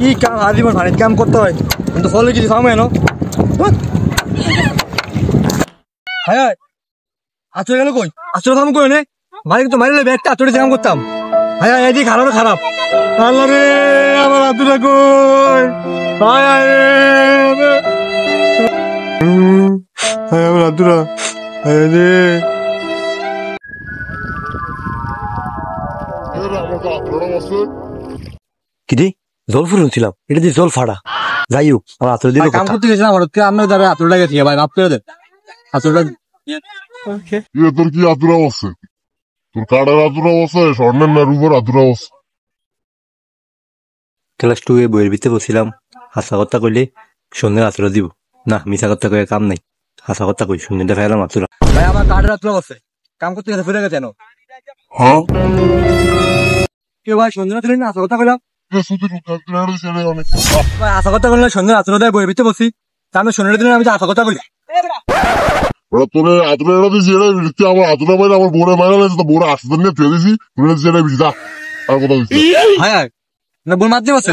কি কাম আজীবন ভারত কাম করতে হয় কিন্তু ফলে কিছু খামো এনো হ্যাঁ আচরে গেল কই আচরে কাম করে নে মালিক তো মারিলে ব্যাগটা আচরে কাম করতাম হ্যাঁ এদিকে খারাপ খারাপ আল্লাহ রে আমার আতুরা কই হায় হায় আমার আতুরা হায় রে কিরে জল ফুরুনছিলাম এটা দিয়ে জল ফাড়া যাই হোক আমার আতর দিল কাম করতে গেছিলাম হঠাৎ করে আমরা যাবে আতরটা গেছি ভাই মাফ করে দেন আতরটা তোর কি আতুরা আছে তোর কার্ডের আতুরা আছে স্বর্ণের না রূপের আতুরা আছে ক্লাস 2 এ বইয়ের ভিতরে বসছিলাম হাসা কথা কইলে সন্ধ্যে আতরা দিব না মিছা কথা কয়ে কাম নাই হাসা কথা কই সন্ধ্যেটা ফেলাম আতরা ভাই আমার কার্ডের আতরা আছে কাম করতে গেছে ফিরে গেছে হ্যাঁ কে ভাই সন্ধ্যে তুলেন না হাসা কথা কইলাম ভাই আশা কথা বললে সন্ধ্যে আতরা দেয় বইয়ের ভিতরে বসি তাহলে সন্ধ্যে দিন আমি তো আশা কথা কই তোর আতুরা দিয়েছি আমার আতুরা বাইরে আমার বোরে মারা লাগছে তো বোরে আসতে নিয়ে ফেলে দিয়েছি তুই যেটা বিজি আর কথা দিচ্ছি হ্যাঁ না বোন মারতে বসে